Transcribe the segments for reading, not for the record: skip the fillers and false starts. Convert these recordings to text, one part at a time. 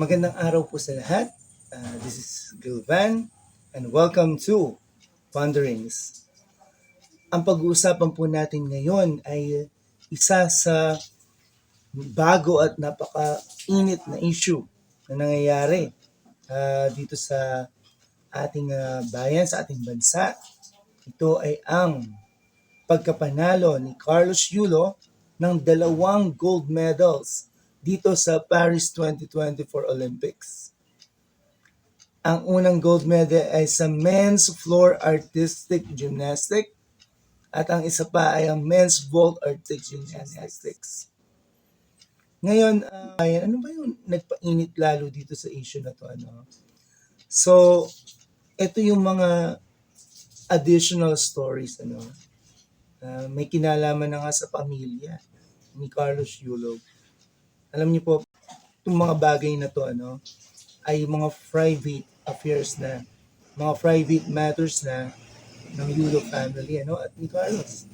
Magandang araw po sa lahat. This is Gilvan and welcome to Wanderings. Ang pag-uusapan po natin ngayon ay isa sa bago at napaka-init na issue na nangyayari dito sa ating bayan, sa ating bansa. Ito ay ang pagkapanalo ni Carlos Yulo ng 2 gold medals dito sa Paris 2024 Olympics. Ang unang gold medal ay sa men's floor artistic gymnastic at ang isa pa ay ang men's vault artistic gymnastics. Ngayon, ano ba yung nagpainit lalo dito sa issue na to? So, ito yung mga additional stories. May kinalaman na nga sa pamilya ni Carlos Yulo. Alam niyo po, itong mga bagay na to, ay mga private affairs na, mga private matters na ng Yulo family, at ni Carlos.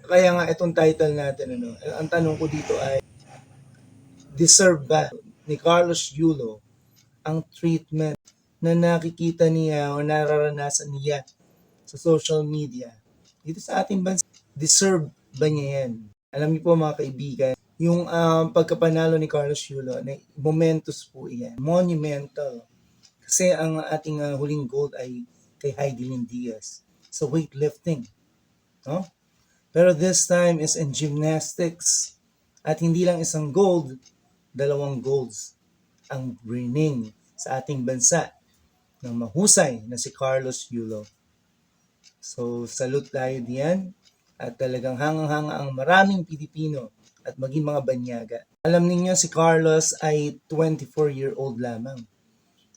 Kaya nga itong title natin, ang tanong ko dito ay, deserve ba ni Carlos Yulo ang treatment na nakikita niya o nararanasan niya sa social media dito sa ating bansa? Deserve ba niya yan? Alam niyo po mga kaibigan, yung pagkapanalo ni Carlos Yulo, momentous po yan. Monumental. Kasi ang ating huling gold ay kay Heidelin Diaz sa weightlifting. No? Pero this time is in gymnastics. At hindi lang isang gold, 2 golds ang winning sa ating bansa ng mahusay na si Carlos Yulo. So, salute tayo diyan. At talagang hangang-hanga ang maraming Pilipino at maging mga banyaga. Alam niyo si Carlos ay 24-year-old lamang.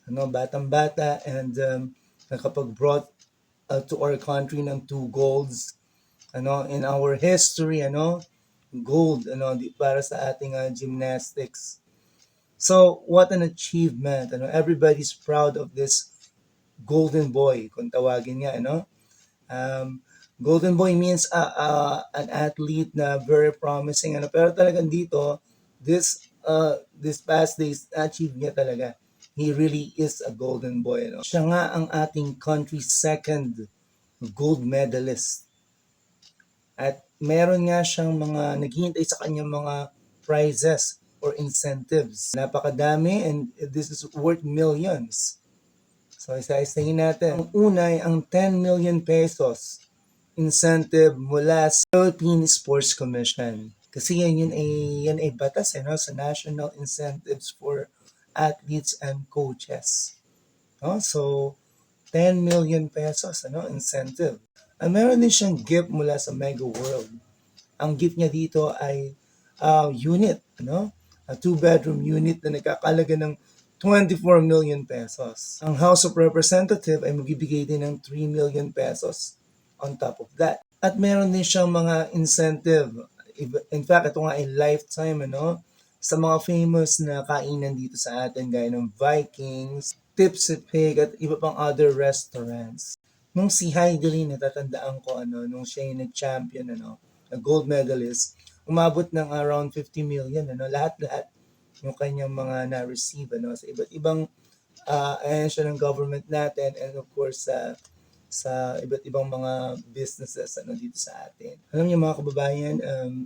Batang-bata and nakapag-brought to our country ng 2 golds in our history, gold para sa ating gymnastics. So, what an achievement. Everybody's proud of this golden boy, kung tawagin niya, golden boy means an athlete na very promising, pero talagang dito, this past days, achieve niya talaga. He really is a golden boy. Siya nga ang ating country's second gold medalist. At meron nga siyang mga naghihintay sa kanyang mga prizes or incentives. Napakadami and this is worth millions. So isa-isahin natin. Ang una ay ang 10 million pesos incentive mula sa Philippine Sports Commission. Kasi yan ay batas sa National Incentives for Athletes and Coaches. So, 10 million pesos incentive. Meron din siyang gift mula sa Mega World. Ang gift niya dito ay unit, a 2-bedroom unit na nagkakalaga ng 24 million pesos. Ang House of Representative ay magbibigay din ng 3 million pesos on top of that. At meron din siyang mga incentive. In fact, ito nga ay lifetime, sa mga famous na kainan dito sa atin, gaya ng Vikings, Tipsy Pig, at iba pang other restaurants. Nung si Heidelin, natatandaan ko, nung siya yung nag-champion, na gold medalist, umabot ng around 50 million, lahat-lahat yung kanyang mga na-receive, sa iba't ibang ahensya ng government natin, and of course, sa iba't ibang mga businesses dito sa atin. Alam niyo mga kababayan,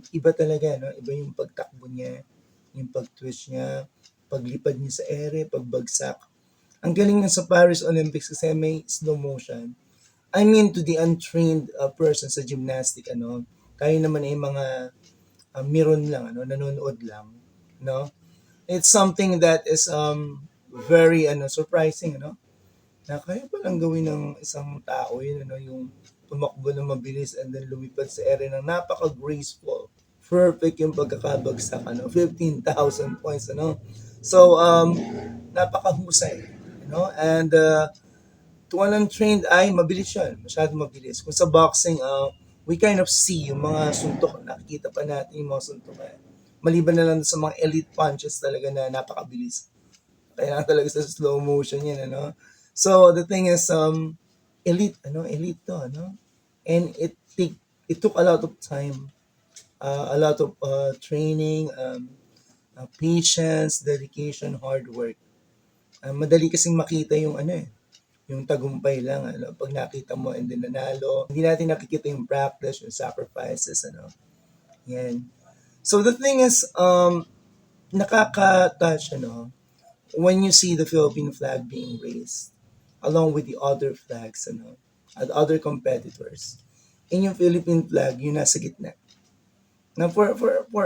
iba talaga, iba yung pagtakbo niya, yung pag-twist niya, paglipad niya sa ere, pagbagsak. Ang galing niya sa Paris Olympics kasi may slow motion. I mean to the untrained person sa gymnastic, tayo naman ay mga miron lang, nanonood lang, It's something that is very surprising, na kaya palang gawin ng isang tao yun, yung tumakbo na mabilis and then lumipad sa ere ng napaka-graceful. Perfect yung pagkakabagsak, 15,000 points, So, napakahusay, and to an untrained eye, mabilis yun, masyadong mabilis. Kung sa boxing, we kind of see yung mga suntok, nakikita pa natin yung mga suntok. Maliban na lang sa mga elite punches talaga na napakabilis. Kaya talaga sa slow motion yan, So, the thing is, elite to, And it took a lot of time, a lot of training, patience, dedication, hard work. Madali kasing makita yung yung tagumpay lang pag nakita mo and then nanalo. Hindi natin nakikita yung practice, yung sacrifices Yan. So the thing is nakaka-touch when you see the Philippine flag being raised along with the other flags at other competitors. In yung Philippine flag, yun nasa gitna. Now for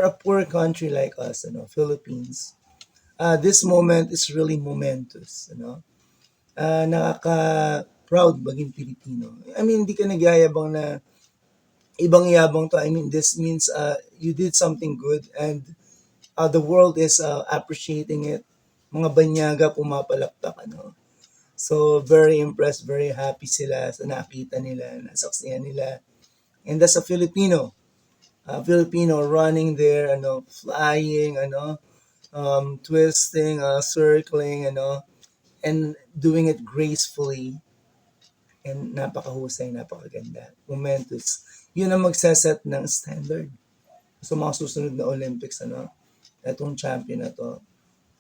a poor country like us, Philippines, this moment is really momentous, nakaka-proud maging Pilipino. I mean, hindi ka nagyayabang na ibang yabang to. I mean, this means you did something good and the world is appreciating it. Mga banyaga pumapalakpak, So, very impressed, very happy sila sa nakita nila, nasaksihan nila. And as a Filipino running there, flying, twisting, circling, and doing it gracefully and napakahusay, napakaganda. Momentous. Yun ang magsaset ng standard sa mga susunod na Olympics, itong champion na to,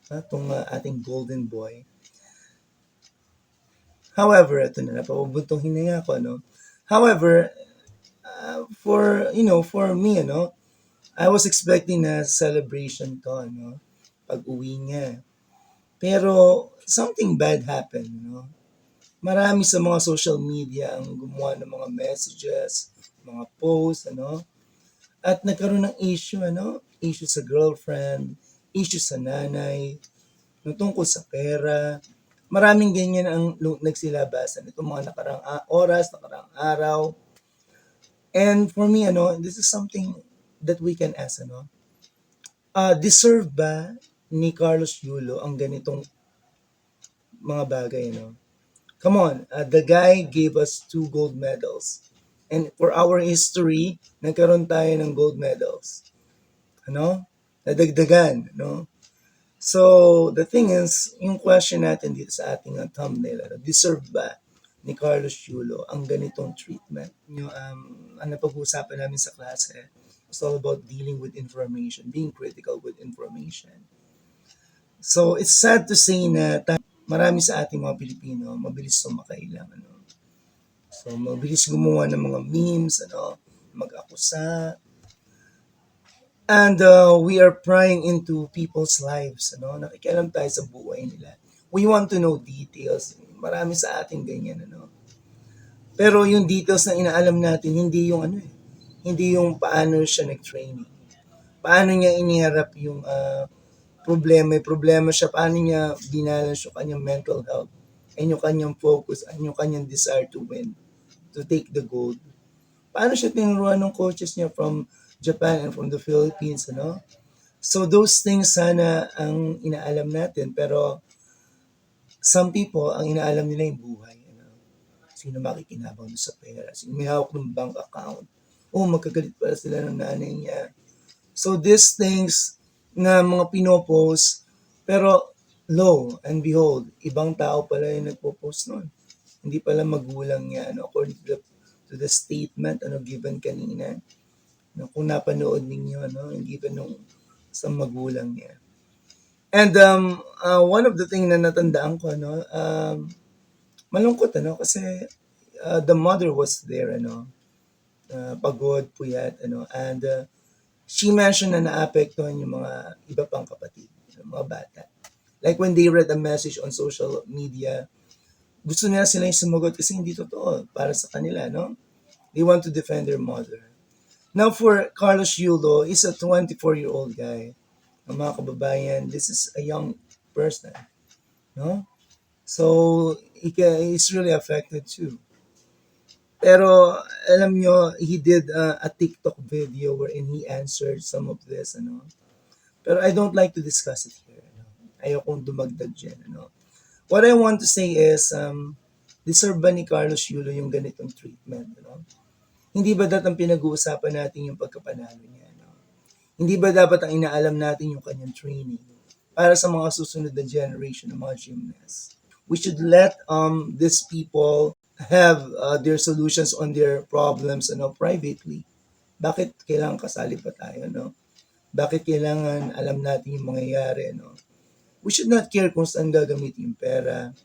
itong ating golden boy. However, ito na, napapabuntong hininga ko, However, for me, I was expecting na celebration to, pag uwi niya. Pero, something bad happened, Marami sa mga social media ang gumawa ng mga messages, mga posts, At nagkaroon ng issue, Issue sa girlfriend, issue sa nanay, tungkol sa pera. Maraming ganyan ang nagsilabasan itong mga nakarang oras, nakarang araw. And for me, this is something that we can ask, deserve ba ni Carlos Yulo ang ganitong mga bagay, Come on, the guy gave us 2 gold medals. And for our history, nagkaroon tayo ng gold medals. Nadagdagan, So, the thing is, yung question natin dito sa ating thumbnail, deserve ba ni Carlos Yulo ang ganitong treatment? Ang napag-uusapan namin sa klase, it's all about dealing with information, being critical with information. So, it's sad to say na marami sa ating mga Pilipino, mabilis sumakay lang, So, mabilis gumawa ng mga memes, mag-akusa, and we are prying into people's lives, Nakikialam tayo sa buhay nila. We want to know details. Marami sa ating ganyan, Pero yung details na inaalam natin, hindi yung hindi yung paano siya nag-training. Paano niya iniharap yung may problema siya, paano niya binalance yung kanyang mental health and yung kanyang focus and yung kanyang desire to win, to take the gold. Paano siya tinuruan ng coaches niya from Japan and from the Philippines, So those things sana ang inaalam natin, pero some people, ang inaalam nila yung buhay, Sino makikinabang doon sa pera, sino may hawak ng bank account, magkagalit pala sila ng nanay niya. So these things na mga pinopost, pero lo and behold, ibang tao pala yung nagpo-post nun. Hindi pala magulang niya, according to the statement given kanina. Kung napanood ninyo, hindi ba nung sa magulang niya. And one of the things na natandaan ko, malungkot, kasi the mother was there, pagod, puyat, and she mentioned na naapektuhan yung mga iba pang kapatid, mga bata. Like when they read a message on social media, gusto nila sila yung sumagot kasi hindi totoo para sa kanila, They want to defend their mother. Now for Carlos Yulo, he's a 24-year-old guy. Mga kababayan, this is a young person, So he's really affected too. Pero alam nyo, he did a TikTok video wherein he answered some of this, Pero I don't like to discuss it here. Ayokong dumagdag dyan, What I want to say is, deserve ba ni Carlos Yulo yung ganitong treatment, Hindi ba dapat ang pinag-uusapan natin yung pagkapanalo niya? Hindi ba dapat ang inaalam natin yung kanyang training para sa mga susunod na generation ng mga gymnasts? We should let these people have their solutions on their problems privately. Bakit kailangan kasali pa tayo? Bakit kailangan alam natin yung mangyayari, no? We should not care kung saan gagamitin yung pera.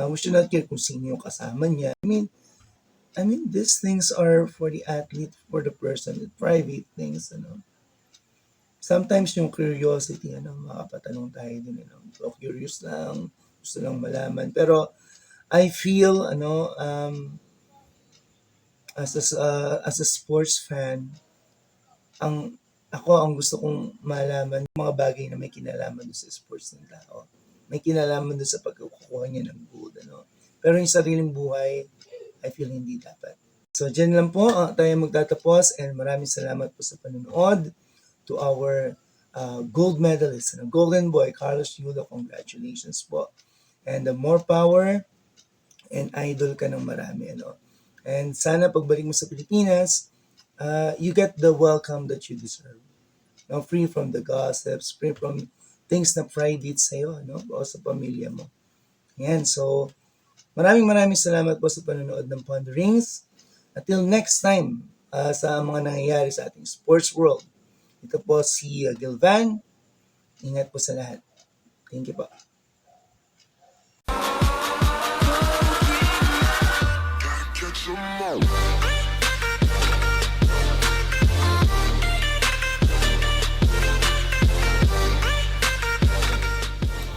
We should not care kung sino yung kasama niya. I mean, these things are for the athlete, for the person, private things, ano. Sometimes yung curiosity, ano, makapatanong tayo din, ano. So, curious lang, gusto lang malaman. Pero, I feel, ano, as a sports fan, ang gusto kong malaman, yung mga bagay na may kinalaman doon sa sports ng tao. May kinalaman doon sa pagkukuha niya ng gold, ano. Pero yung sariling buhay, I feel hindi dapat. So, dyan lang po tayo magtatapos and maraming salamat po sa panonood to our gold medalist, golden boy, Carlos Yulo. Congratulations po. And more power and idol ka ng marami. Ano? And sana pagbalik mo sa Pilipinas, you get the welcome that you deserve. No, free from the gossips, free from things na private sa'yo, no? O sa pamilya mo. Yan, so maraming salamat po sa panonood ng Ponderings. Until next time, sa mga nangyayari sa ating sports world. Ito po si Gilvan. Ingat po sa lahat. Thank you po. Catch 'em all.